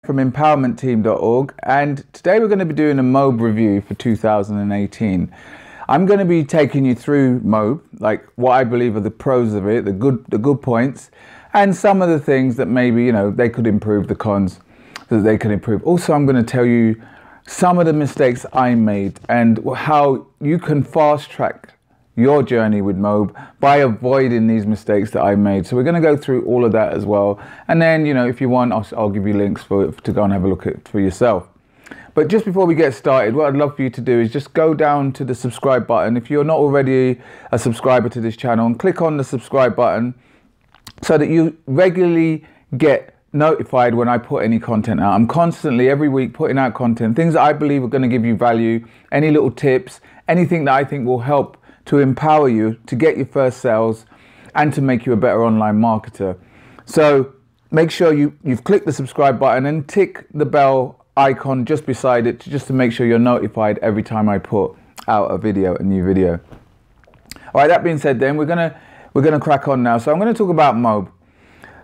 from empowermentteam.org, and today we're going to be doing a MOBE review for 2018. I'm going to be taking you through MOBE, like what I believe are the pros of it, the good points, and some of the things that maybe, they could improve, the cons that they could improve. Also, I'm going to tell you some of the mistakes I made and how you can fast track your journey with MOBE by avoiding these mistakes that I made. So we're going to go through all of that as well. And then, if you want, I'll give you links to go and have a look at it for yourself. But just before we get started, what I'd love for you to do is just go down to the subscribe button if you're not already a subscriber to this channel, and click on the subscribe button so that you regularly get notified when I put any content out. I'm constantly every week putting out content, things that I believe are going to give you value, any little tips, anything that I think will help to empower you to get your first sales and to make you a better online marketer. So make sure you've clicked the subscribe button and tick the bell icon just beside it, just to make sure you're notified every time I put out a new video. All right, that being said, then we're gonna crack on now. So I'm going to talk about MOBE.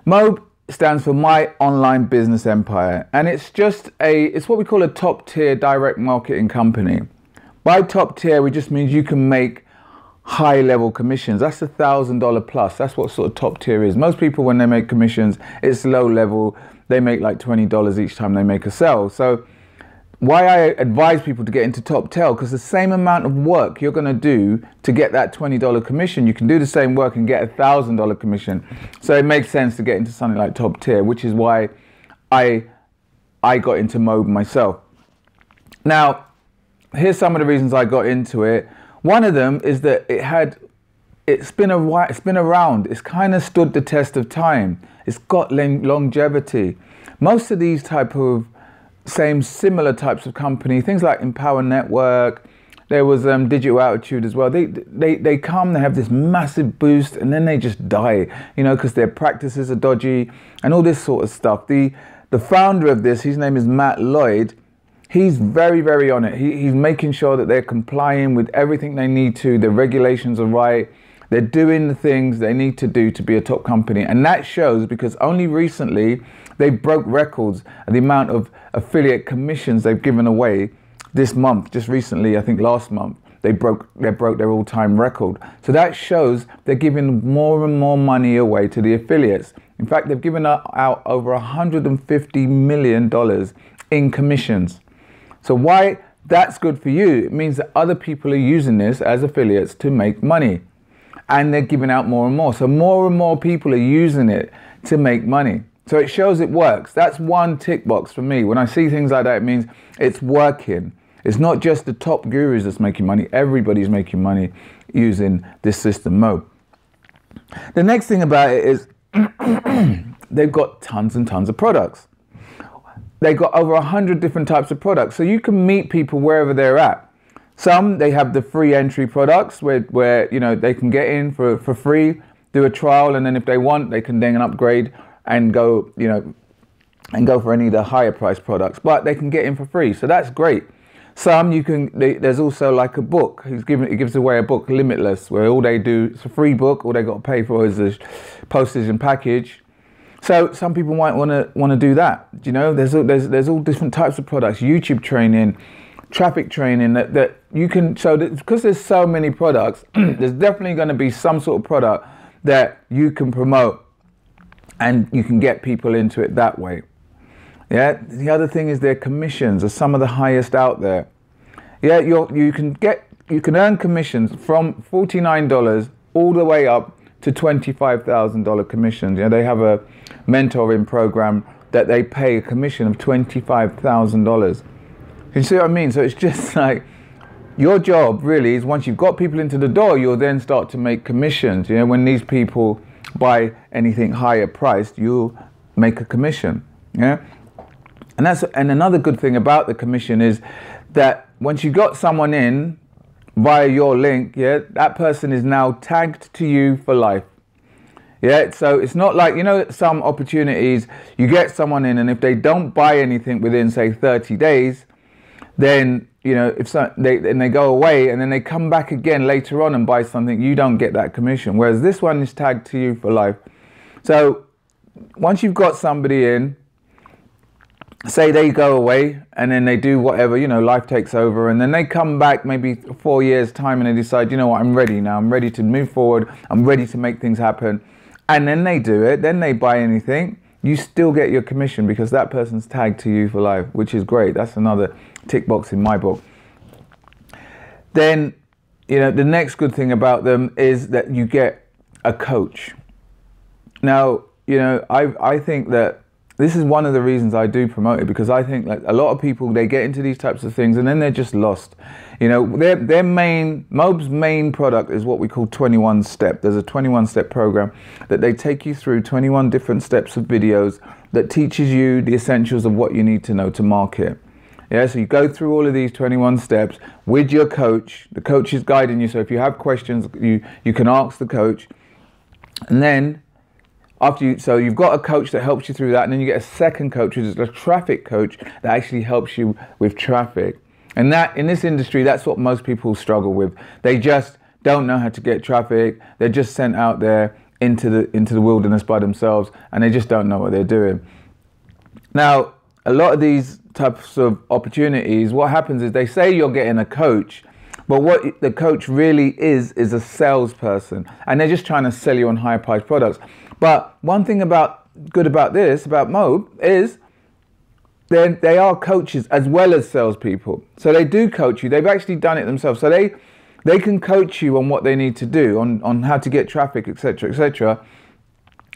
MOBE stands for My Online Business Empire, and it's what we call a top tier direct marketing company. By top tier, we just means you can make high level commissions. That's $1,000 plus. That's what sort of top tier is. Most people, when they make commissions, it's low level. They make like $20 each time they make a sale. So why I advise people to get into top tier, because the same amount of work you're going to do to get that $20 commission, you can do the same work and get $1,000 commission. So it makes sense to get into something like top tier, which is why I got into MOBE myself. Now, here's some of the reasons I got into it. One of them is that it's been around. It's kind of stood the test of time. It's got longevity. Most of these similar types of company, things like Empower Network, there was Digital Altitude as well. They come, they have this massive boost, and then they just die, because their practices are dodgy and all this sort of stuff. The founder of this, his name is Matt Lloyd. He's very, very on it. He's making sure that they're complying with everything they need to. The regulations are right. They're doing the things they need to do to be a top company. And that shows because only recently they broke records of the amount of affiliate commissions they've given away this month. Just recently, I think last month, they broke their all-time record. So that shows they're giving more and more money away to the affiliates. In fact, they've given out over $150 million in commissions. So why that's good for you? It means that other people are using this as affiliates to make money, and they're giving out more and more. So more and more people are using it to make money. So it shows it works. That's one tick box for me. When I see things like that, it means it's working. It's not just the top gurus that's making money. Everybody's making money using this system, MOBE. The next thing about it is they've got tons and tons of products. They've got over 100 different types of products. So you can meet people wherever they're at. Some, they have the free entry products where they can get in for free, do a trial, and then if they want, they can then upgrade and go, for any of the higher priced products. But they can get in for free. So that's great. Some there's also like a book. He gives away a book, Limitless, where all they do, it's a free book. All they got to pay for is the postage and package. So some people might want to do that. There's all different types of products, YouTube training, traffic training that you can. So that, because there's so many products, there's definitely going to be some sort of product that you can promote, and you can get people into it that way. Yeah. The other thing is their commissions are some of the highest out there. Yeah. You can earn commissions from $49 all the way up to $25,000 commissions. They have a mentoring program that they pay a commission of $25,000. You see what I mean? So it's just like your job really is, once you've got people into the door, you'll then start to make commissions. When these people buy anything higher priced, you'll make a commission. Yeah. And another good thing about the commission is that once you got someone in via your link, that person is now tagged to you for life. Yeah, so it's not like, some opportunities, you get someone in, and if they don't buy anything within, say, 30 days, then, if they go away and then they come back again later on and buy something, you don't get that commission. Whereas this one is tagged to you for life. So once you've got somebody in, say they go away and then they do whatever, you know, life takes over, and then they come back maybe 4 years time and they decide, you know what, I'm ready now, I'm ready to move forward, I'm ready to make things happen. And then they do it, then they buy anything, you still get your commission because that person's tagged to you for life, which is great. That's another tick box in my book. Then, you know, the next good thing about them is that you get a coach. Now, you know, I think that this is one of the reasons I do promote it, because I think like a lot of people, they get into these types of things and then they're just lost. You know, MOBE's main product is what we call 21 step. There's a 21 step program that they take you through 21 different steps of videos that teaches you the essentials of what you need to know to market. Yeah, so you go through all of these 21 steps with your coach. The coach is guiding you. So if you have questions, you can ask the coach. And then so you've got a coach that helps you through that, and then you get a second coach, which is a traffic coach that actually helps you with traffic. And that, in this industry, that's what most people struggle with. They just don't know how to get traffic. They're just sent out there into the wilderness by themselves, and they just don't know what they're doing. Now, a lot of these types of opportunities, what happens is they say you're getting a coach, but what the coach really is a salesperson, and they're just trying to sell you on higher priced products. But one thing about MOBE, is they are coaches as well as salespeople. So they do coach you. They've actually done it themselves. So they can coach you on what they need to do, on how to get traffic, etc., etc.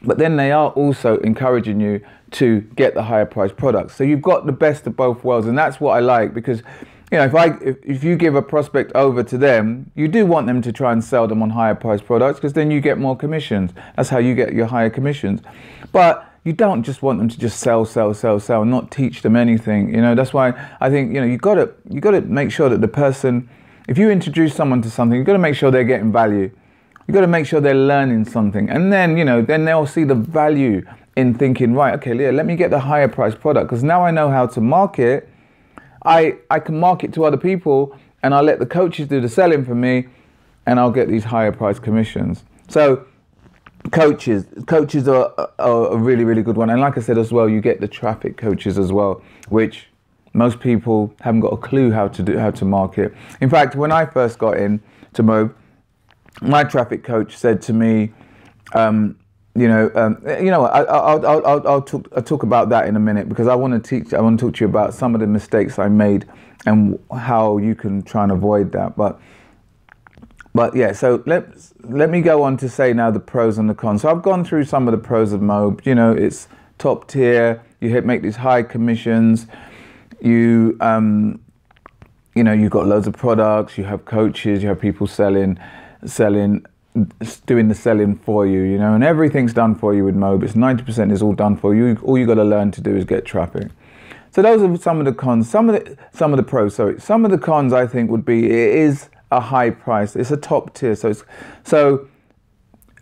But then they are also encouraging you to get the higher priced products. So you've got the best of both worlds, and that's what I like, because you know, if you give a prospect over to them, you do want them to try and sell them on higher priced products, because then you get more commissions. That's how you get your higher commissions. But you don't just want them to just sell, and not teach them anything. You know, that's why I think, you know, you got to make sure that the person, if you introduce someone to something, you've got to make sure they're getting value. You've got to make sure they're learning something, and then, you know, then they'll see the value in thinking, right, okay, Leah, let me get the higher priced product, because now I know how to market. I can market to other people, and I'll let the coaches do the selling for me, and I'll get these higher price commissions. So coaches are a really, really good one. And like I said as well, you get the traffic coaches as well, which most people haven't got a clue how to market. In fact, when I first got into MOBE, my traffic coach said to me, I'll talk about that in a minute, because I want to talk to you about some of the mistakes I made and how you can try and avoid that. But yeah, so let me go on to say now the pros and the cons. So I've gone through some of the pros of MOBE. You know, it's top tier. You make these high commissions. You've got loads of products. You have coaches. You have people doing the selling for you, you know, and everything's done for you with MOBE. It's 90% is all done for you. All you got to learn to do is get traffic. So those are some of the cons. Some of the pros. Sorry, some of the cons I think would be it is a high price. It's a top tier.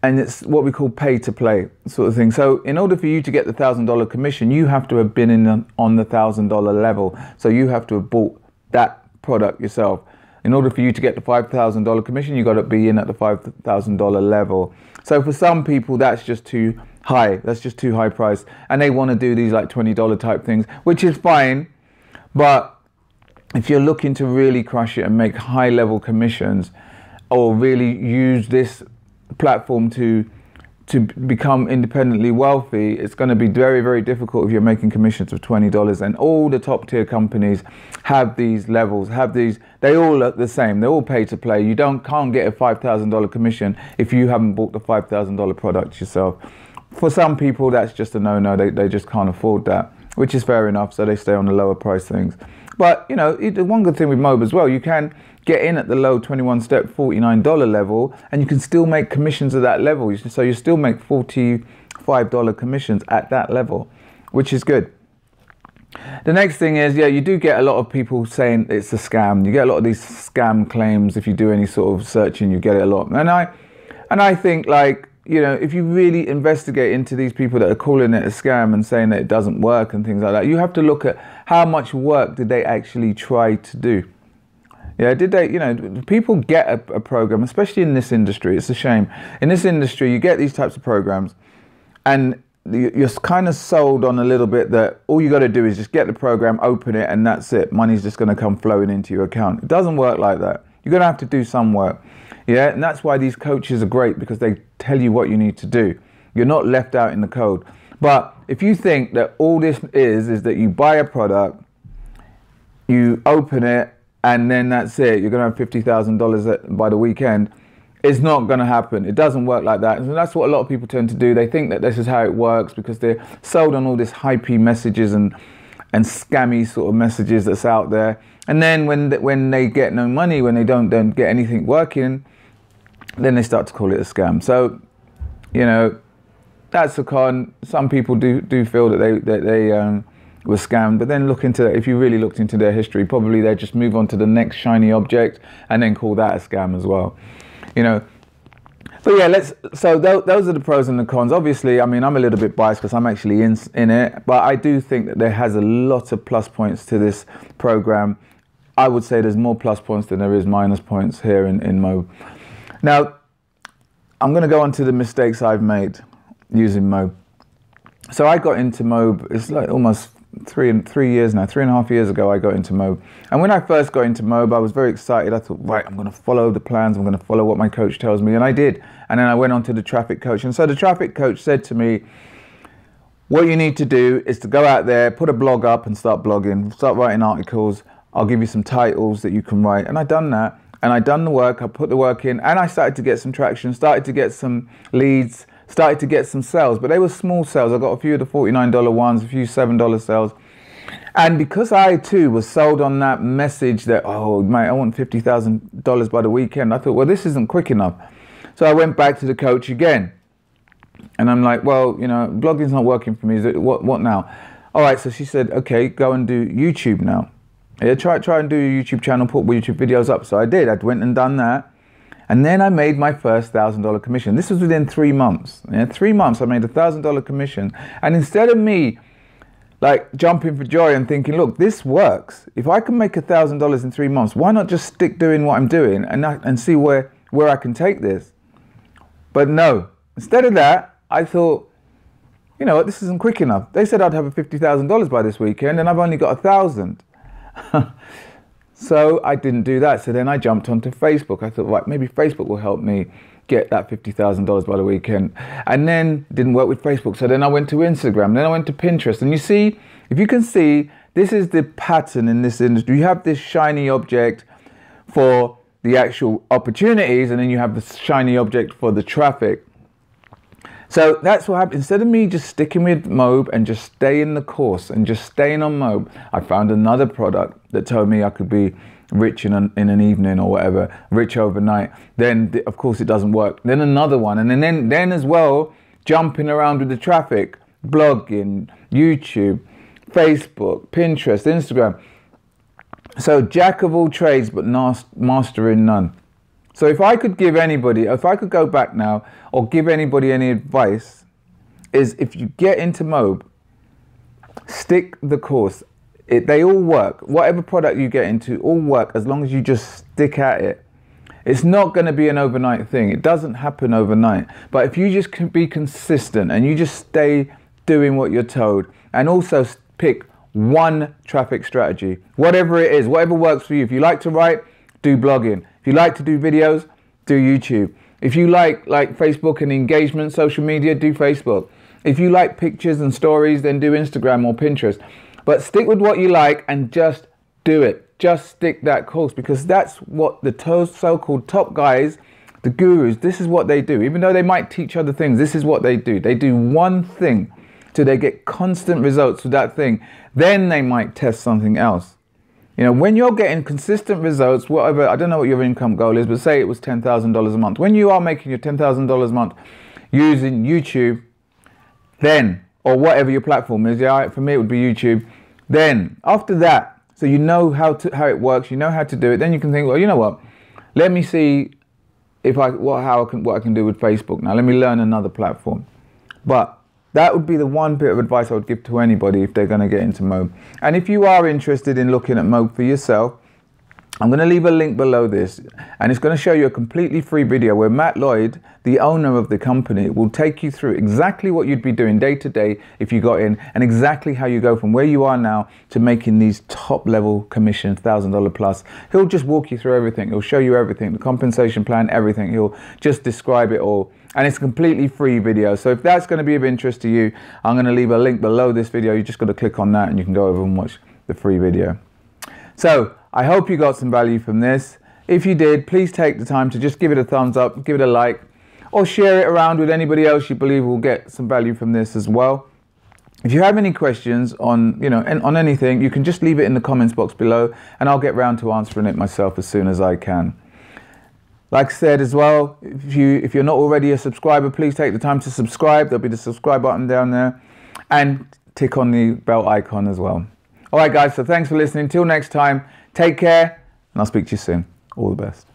And it's what we call pay to play sort of thing. So in order for you to get the $1,000 commission, you have to have been on the $1,000 level. So you have to have bought that product yourself. In order for you to get the $5,000 commission, you've got to be in at the $5,000 level. So for some people, that's just too high. That's just too high price. And they want to do these like $20 type things, which is fine. But if you're looking to really crush it and make high level commissions, or really use this platform to become independently wealthy, it's going to be very, very difficult if you're making commissions of $20. And all the top tier companies have these levels, they all look the same. They're all pay to play. You can't get a $5,000 commission if you haven't bought the $5,000 product yourself. For some people, that's just a no-no. They just can't afford that, which is fair enough. So they stay on the lower price things. But, you know, one good thing with MOBE as well, you can get in at the low 21-step $49 level, and you can still make commissions at that level. So you still make $45 commissions at that level, which is good. The next thing is, yeah, you do get a lot of people saying it's a scam. You get a lot of these scam claims. If you do any sort of searching, you get it a lot. And I think, like, you know, if you really investigate into these people that are calling it a scam and saying that it doesn't work and things like that, you have to look at how much work did they actually try to do. Yeah, did they, you know, people get a program, especially in this industry. It's a shame. In this industry, you get these types of programs, and you're kind of sold on a little bit that all you got to do is just get the program, open it, and that's it. Money's just going to come flowing into your account. It doesn't work like that. You're going to have to do some work. Yeah, and that's why these coaches are great, because they tell you what you need to do. You're not left out in the code. But if you think that all this is that you buy a product, you open it, and then that's it, you're going to have $50,000 by the weekend, it's not going to happen. It doesn't work like that. And that's what a lot of people tend to do. They think that this is how it works because they're sold on all this hypey messages and scammy sort of messages that's out there. And then when they get no money, when they don't get anything working, then they start to call it a scam. So, you know, that's a con. Some people do feel that they were scammed, but then if you really looked into their history, probably they'd just move on to the next shiny object and then call that a scam as well. You know, but yeah, those are the pros and the cons. Obviously, I mean, I'm a little bit biased because I'm actually in it, but I do think that there has a lot of plus points to this program. I would say there's more plus points than there is minus points here in MOBE. Now, I'm going to go on to the mistakes I've made using MOBE. So I got into MOBE, it's like almost 3 years now, 3.5 years ago I got into MOBE. And when I first got into MOBE, I was very excited. I thought, right, I'm going to follow the plans. I'm going to follow what my coach tells me. And I did. And then I went on to the traffic coach. And so the traffic coach said to me, what you need to do is to go out there, put a blog up and start blogging, start writing articles. I'll give you some titles that you can write. And I done that. And I done the work. I put the work in. And I started to get some traction, started to get some leads, started to get some sales, but they were small sales. I got a few of the $49 ones, a few $7 sales. And because I too was sold on that message that, oh mate, I want $50,000 by the weekend, I thought, well, this isn't quick enough. So I went back to the coach again. And I'm like, well, you know, blogging's not working for me. Is it, what now? All right, so she said, okay, go and do YouTube now. Yeah, try and do a YouTube channel, put YouTube videos up. So I did. I went and done that. And then I made my first $1,000 commission. This was within 3 months. Yeah, 3 months I made a $1,000 commission. And instead of me like jumping for joy and thinking, look, this works. If I can make $1,000 in 3 months, why not just stick doing what I'm doing and see where I can take this? But no, instead of that, I thought, you know what, this isn't quick enough. They said I'd have a $50,000 by this weekend and I've only got 1,000. So I didn't do that. So then I jumped onto Facebook. I thought, right, maybe Facebook will help me get that $50,000 by the weekend. And then didn't work with Facebook. So then I went to Instagram. Then I went to Pinterest. And you see, if you can see, this is the pattern in this industry. You have this shiny object for the actual opportunities, and then you have the shiny object for the traffic. So that's what happened. Instead of me just sticking with MOBE and just staying the course and just staying on MOBE, I found another product that told me I could be rich in an evening or whatever, rich overnight. Then, of course, it doesn't work. Then another one. And then as well, jumping around with the traffic, blogging, YouTube, Facebook, Pinterest, Instagram. So jack of all trades, but master in none. So if I could give anybody, if I could go back now or give anybody any advice, is if you get into MOBE, stick the course. They all work. Whatever product you get into, all work as long as you just stick at it. It's not going to be an overnight thing. It doesn't happen overnight. But if you just can be consistent and you just stay doing what you're told, and also pick one traffic strategy, whatever it is, whatever works for you. If you like to write, do blogging. If you like to do videos, do YouTube. If you like Facebook and engagement, social media, do Facebook. If you like pictures and stories, then do Instagram or Pinterest. But stick with what you like and just do it. Just stick that course, because that's what the so-called top guys, the gurus, this is what they do. Even though they might teach other things, this is what they do. They do one thing till they get constant results with that thing. Then they might test something else. You know, when you're getting consistent results, whatever, I don't know what your income goal is, but say it was $10,000 a month. When you are making your $10,000 a month using YouTube, then, or whatever your platform is, yeah, for me it would be YouTube. Then, after that, so you know how it works, you know how to do it, then you can think, well, you know what, let me see if what I can do with Facebook now. Let me learn another platform. But that would be the one bit of advice I would give to anybody if they're going to get into MOBE. And if you are interested in looking at MOBE for yourself, I'm going to leave a link below this, and it's going to show you a completely free video where Matt Lloyd, the owner of the company, will take you through exactly what you'd be doing day to day if you got in, and exactly how you go from where you are now to making these top level commissions, $1,000 plus. He'll just walk you through everything. He'll show you everything, the compensation plan, everything. He'll just describe it all. And it's a completely free video. So if that's going to be of interest to you, I'm going to leave a link below this video. You just got to click on that and you can go over and watch the free video. So I hope you got some value from this. If you did, please take the time to just give it a thumbs up, give it a like, or share it around with anybody else you believe will get some value from this as well. If you have any questions on, on anything, you can just leave it in the comments box below, and I'll get round to answering it myself as soon as I can. Like I said as well, if you're not already a subscriber, please take the time to subscribe. There'll be the subscribe button down there, and tick on the bell icon as well. All right, guys, so thanks for listening. Till next time, take care, and I'll speak to you soon. All the best.